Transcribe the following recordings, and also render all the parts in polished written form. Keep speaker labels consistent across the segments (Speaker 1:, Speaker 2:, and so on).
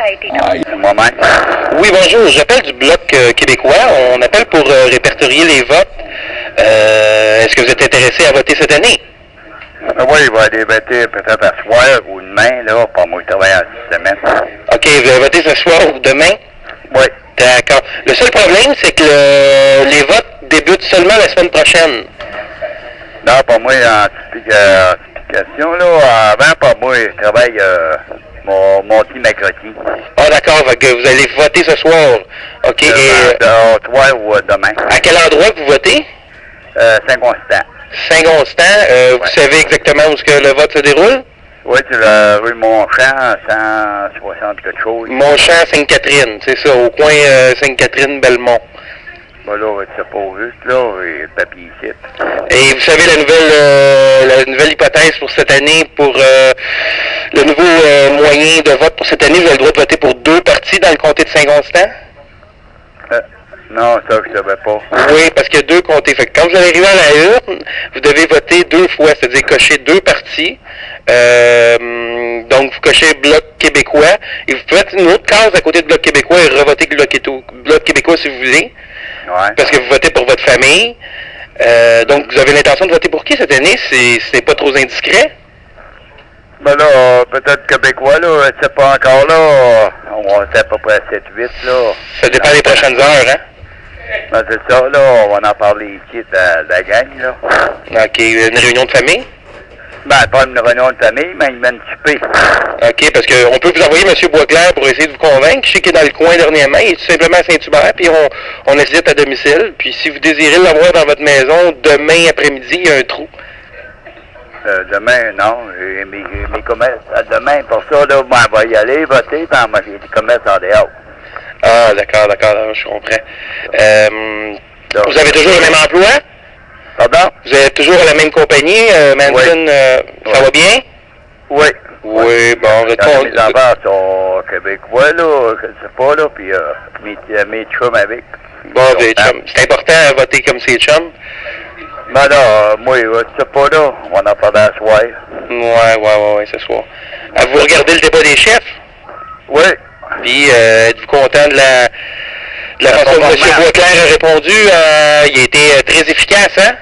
Speaker 1: a été tourné.
Speaker 2: Moi-même.
Speaker 3: Oui, bonjour. J'appelle du Bloc québécois. On appelle pour répertorier les votes. Est-ce que vous êtes intéressé à voter cette année?
Speaker 2: Oui, il va aller voter peut-être à soir ou demain, là, pas moi, je travaille en semaine.
Speaker 3: OK, vous allez voter ce soir ou demain?
Speaker 2: Oui.
Speaker 3: D'accord. Le seul problème, c'est que les votes débutent seulement la semaine prochaine.
Speaker 2: Non, pas moi, en explication, là, avant, pas moi, je travaille mon petit mercredi.
Speaker 3: Ah, d'accord. Vous allez voter ce soir. OK.
Speaker 2: Toi ou demain.
Speaker 3: À quel endroit vous votez?
Speaker 2: Saint-Constant.
Speaker 3: Saint-Constant. Vous savez exactement où est-ce que le vote se déroule?
Speaker 2: Oui, c'est la rue Montchamp, 160 quelque chose.
Speaker 3: Montchamp, Sainte-Catherine, c'est ça, au coin Sainte-Catherine-Belmont.
Speaker 2: Bon, là, c'est pas juste, là, et le papier ici.
Speaker 3: Et vous savez la nouvelle hypothèse pour cette année, pour le nouveau moyen de vote pour cette année, vous avez le droit de voter pour 2 partis dans le comté de Saint-Constant?
Speaker 2: Non, ça, je savais pas.
Speaker 3: Oui, parce qu'il y a 2 comtés. Fait que quand vous allez arriver à la urne, vous devez voter 2 fois, c'est-à-dire cocher 2 partis. Donc, vous cochez Bloc québécois, et vous faites une autre case à côté de Bloc québécois et revoter Bloc québécois si vous voulez.
Speaker 2: Ouais.
Speaker 3: Parce que vous votez pour votre famille. Donc, vous avez l'intention de voter pour qui cette année? C'est pas trop indiscret?
Speaker 2: Ben là, peut-être québécois, là, je sais pas encore, là. On va être à peu près 7-8, là.
Speaker 3: Ça dépend des prochaines heures, hein?
Speaker 2: Ben, c'est ça, là, on va en parler ici de la gang, là.
Speaker 3: OK, une réunion de famille?
Speaker 2: Ben, pas une réunion de famille, mais une manicipée.
Speaker 3: OK, parce qu'on peut vous envoyer M. Boisclair pour essayer de vous convaincre. Je sais qu'il est dans le coin dernièrement, il est tout simplement à Saint-Hubert, puis on visite à domicile. Puis si vous désirez l'avoir dans votre maison, demain après-midi, il y a un trou.
Speaker 2: Demain, non, j'ai mes commerces. Demain, pour ça, là, ben, on va y aller voter, puis on va j'ai des commerces en dehors.
Speaker 3: Ah, d'accord, je comprends. Vous avez toujours le même emploi?
Speaker 2: Pardon?
Speaker 3: Vous êtes toujours à la même compagnie, Manson,
Speaker 2: oui.
Speaker 3: Ça va bien?
Speaker 2: Oui.
Speaker 3: Oui, bon,
Speaker 2: Mes enfants sont québécois, là, je sais pas, là, puis mes chums avec.
Speaker 3: Bon, des chums. C'est important à voter comme ses chums?
Speaker 2: Ben là, moi, je sais pas, là, on va en parler à soir.
Speaker 3: Ouais, ce soir. Vous regardez le débat des chefs?
Speaker 2: Oui.
Speaker 3: Puis, êtes-vous content de la façon dont M. Boisclair a répondu? Il a été très efficace, hein?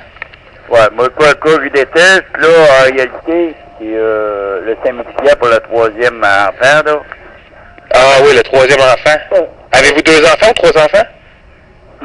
Speaker 2: Ouais, moi, quoi, je déteste, là, en réalité, c'est le syndicat pour le 3e enfant, là.
Speaker 3: Ah oui, le 3e enfant.
Speaker 2: Ouais.
Speaker 3: Avez-vous 2 enfants ou 3 enfants?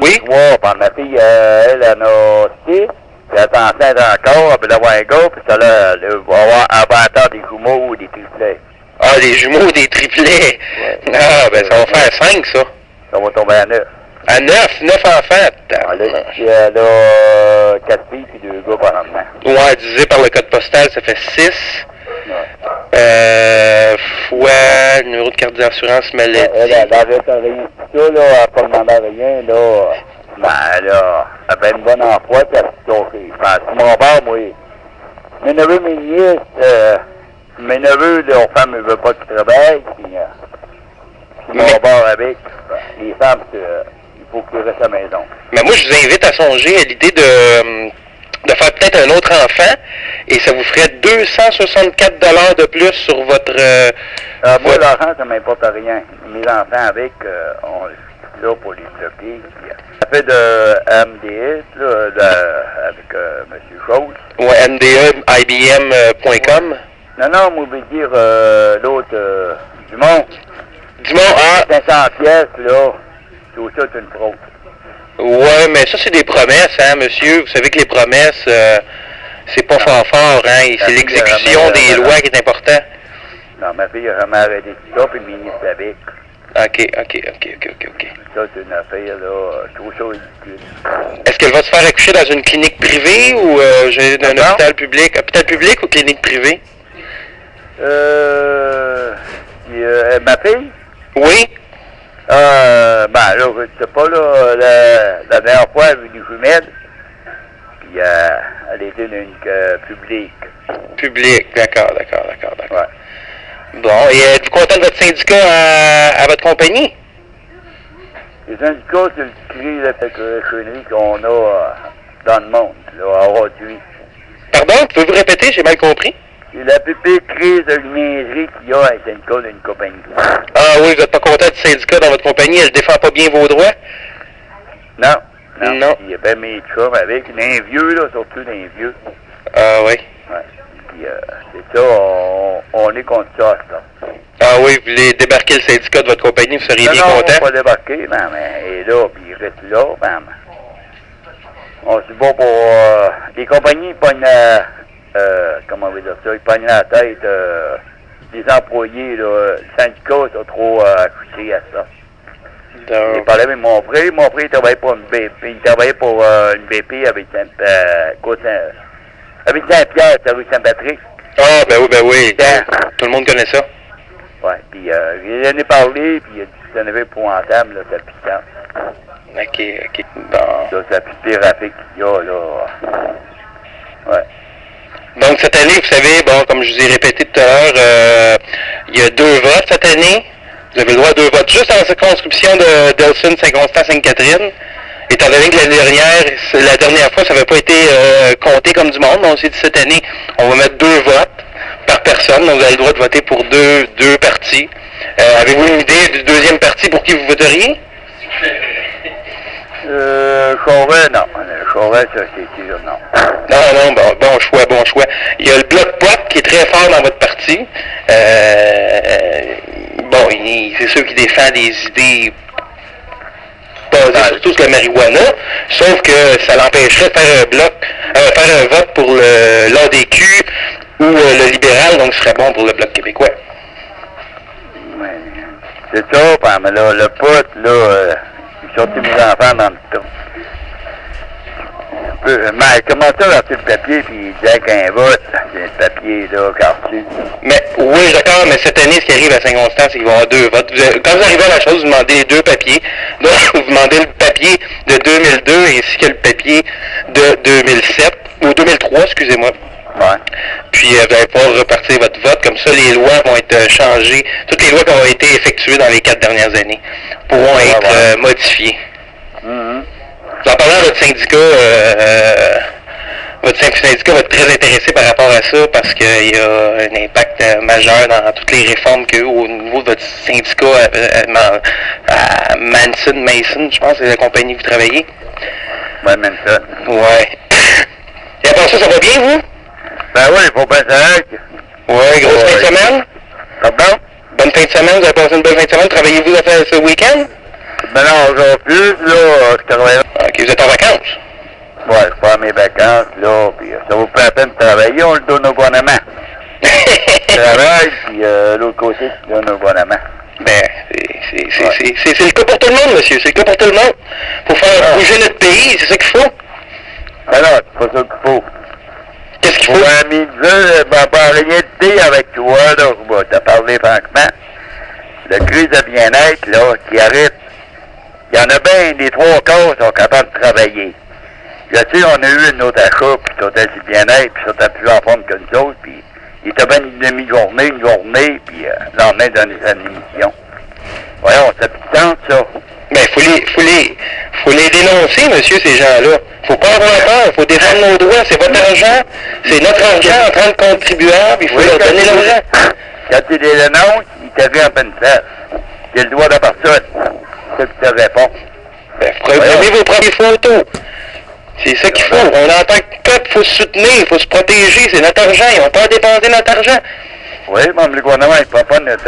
Speaker 3: Oui?
Speaker 2: 3, puis ma fille, elle en a 6. Puis elle est enceinte encore, elle va avoir un gars, puis ça, là, elle va attendre des jumeaux ou des triplets.
Speaker 3: Ah, des jumeaux ou des triplets?
Speaker 2: Ouais.
Speaker 3: Ah, ben ça va faire 5, ça.
Speaker 2: Ça va tomber à 9.
Speaker 3: À 9 enfants?
Speaker 2: Elle a 4 filles puis 2 gars par moment.
Speaker 3: Ouais, divisé par le code postal, ça fait 6.
Speaker 2: Ouais.
Speaker 3: Fois le numéro de carte d'assurance maladie.
Speaker 2: Elle arrête rien. Ça, là, elle n'a pas demandé rien, là. Ben, là, elle avait une bonne emploi, puis elle s'est tombée. Enfin, c'est mon bar, moi. Mes neveux, mes nièces, mes neveux, leur femme ne veut pas qu'ils travaillent, puis mon bar avec. Les femmes, il faut qu'ils restent à la maison.
Speaker 3: Mais moi, je vous invite à songer à l'idée de faire peut-être un autre enfant, et ça vous ferait 264 $ de plus sur votre...
Speaker 2: Moi, l'argent, ça m'importe rien. Mes enfants avec, on est là pour les bloquer. Ça fait de MDS, là, avec M. Chose.
Speaker 3: Ouais, MDE-IBM.com.
Speaker 2: Non, moi, je veux dire l'autre, Dumont.
Speaker 3: Dumont,
Speaker 2: 500 pièces, là, tout ça, c'est une fraude.
Speaker 3: Ouais, mais ça, c'est des promesses, hein, monsieur. Vous savez que les promesses, c'est pas fort, hein. C'est l'exécution des lois qui est important.
Speaker 2: Non, ma fille a vraiment arrêté tout ça, puis le ministre avec.
Speaker 3: OK.
Speaker 2: Ça, c'est une affaire, là, tout ça ridicule.
Speaker 3: Est-ce qu'elle va se faire accoucher dans une clinique privée ou un hôpital public? Hôpital public ou clinique privée?
Speaker 2: Ma fille?
Speaker 3: Oui.
Speaker 2: Ben là, je sais pas, là, la dernière fois, elle est venue jumelle, puis elle était dans une publique.
Speaker 3: Public, d'accord.
Speaker 2: Ouais.
Speaker 3: Bon, et êtes-vous content de votre syndicat à votre compagnie?
Speaker 2: Les syndicats, c'est le cri de cette cochonnerie qu'on a dans le monde, là, à Roduit.
Speaker 3: Pardon, pouvez-vous répéter? J'ai mal compris.
Speaker 2: C'est la plus pire crise de niaiserie qu'il y a à un syndicat d'une compagnie.
Speaker 3: Ah, Ah oui, vous n'êtes pas content du syndicat dans votre compagnie, elle défend pas bien vos droits?
Speaker 2: Non.
Speaker 3: Non.
Speaker 2: Il y a bien mes chums avec, les vieux, là, surtout les vieux.
Speaker 3: Ah oui.
Speaker 2: Ouais. Puis, c'est ça, on est contre ça.
Speaker 3: Ah oui, vous voulez débarquer le syndicat de votre compagnie, vous seriez bien content?
Speaker 2: Non, pas débarquer, mais il est là, puis il reste là, on se bat pour... les compagnies, ils pognent comment on va dire ça, ils pognent la tête des employés, là. Le syndicat, ils sont trop accouchés à ça. J'ai parlé avec mon frère, il travaillait pour une BP, une BP avec avec Saint-Pierre, c'est rue Saint-Patrick.
Speaker 3: Ah, ben oui. Tout le monde connaît ça.
Speaker 2: Ouais, puis j'en ai parlé, puis il a dit que ça n'avait épouvantable, là, sa puissance.
Speaker 3: OK. Bon.
Speaker 2: Ça plus pire rapide qu'il y a, là. Ouais.
Speaker 3: Donc, cette année, vous savez, bon, comme je vous ai répété tout à l'heure, il y a 2 votes cette année. Vous avez le droit à 2 votes juste dans la circonscription de Delson, Saint-Constant, Sainte-Catherine. Étant donné que la dernière fois, ça n'avait pas été compté comme du monde, on s'est dit cette année, on va mettre 2 votes par personne. Donc, vous avez le droit de voter pour deux partis. Avez-vous une idée du deuxième parti pour qui vous voteriez?
Speaker 2: Chauvet, non. Chauvet, ça, c'est sûr, non.
Speaker 3: Non, bon choix. Il y a le Bloc Pop qui est très fort dans votre parti. C'est ceux qui défendent des idées basées surtout sur la marijuana, sauf que ça l'empêcherait de faire un vote pour l'ADQ ou le libéral, donc ce serait bon pour le Bloc québécois.
Speaker 2: Ouais. C'est ça, mais là, le pote, là, j'ai sorti mes enfants dans le temps. Mais comment ça, là, sur le papier, puis il disait qu'un vote, c'est le papier, là, cartu.
Speaker 3: Mais, oui, d'accord, mais cette année, ce qui arrive à Saint-Constant, c'est qu'il va y avoir 2 votes. Quand vous arrivez à la chose, vous demandez les 2 papiers. Donc, vous demandez le papier de 2002 ainsi que le papier de 2007, ou 2003, excusez-moi.
Speaker 2: Ouais.
Speaker 3: Puis, vous allez pouvoir repartir votre vote. Comme ça, les lois vont être changées. Toutes les lois qui ont été effectuées dans les 4 dernières années pourront être modifiées. En parlant de votre syndicat, va être très intéressé par rapport à ça parce qu'il y a un impact majeur dans toutes les réformes qu'il y a eu au niveau de votre syndicat à Mason, je pense, c'est la compagnie où vous travaillez.
Speaker 2: Ouais, Manson.
Speaker 3: Ouais. Et à part ça va bien, vous?
Speaker 2: Ben oui, il faut bien savoir.
Speaker 3: Ouais, grosse fin de semaine?
Speaker 2: Pardon?
Speaker 3: Bonne fin de semaine, vous avez passé une bonne fin de semaine. Travaillez-vous ce week-end?
Speaker 2: Ben non, aujourd'hui, là, je travaille.
Speaker 3: OK, vous êtes en vacances?
Speaker 2: Ouais, je prends mes vacances, là, puis ça vaut pas la peine de travailler, on le donne au gouvernement. Je travaille, puis l'autre côté, tu donnes au gouvernement.
Speaker 3: Ben, c'est le cas pour tout le monde, monsieur, c'est le cas pour tout le monde. Faut faire bouger notre pays, c'est ça qu'il faut.
Speaker 2: Ben non, c'est pas ça qu'il faut.
Speaker 3: Qu'est-ce qu'il faut?
Speaker 2: Pour un midi, pas rien de thé avec toi, là, je vais te parler franchement. Le crise de bien-être, là, qui arrive, il y en a bien, les 3 quarts sont capables de travailler. Là, tu sais, on a eu une autre achat, puis ils sont assez bien-être, puis ils sont plus en forme que nous autres, puis ils étaient bien une demi-journée, puis le lendemain, donner sa émission. Voyons, ça puissance, ça.
Speaker 3: Ben, faut les dénoncer, monsieur, ces gens-là. Faut pas avoir peur, faut défendre nos droits, c'est votre argent, c'est notre argent en tant que contribuable, il faut leur donner l'argent.
Speaker 2: Quand tu les dénonces, ils te viennent en pleine face. C'est le droit de personne. C'est ça qui te répond.
Speaker 3: Ben, prenez vos premières photos. C'est ça qu'il faut. On en tant que peuple, il faut se soutenir, il faut se protéger, c'est notre argent, ils n'ont pas à dépenser notre argent.
Speaker 2: Oui, même le gouvernement, il ne prend pas notre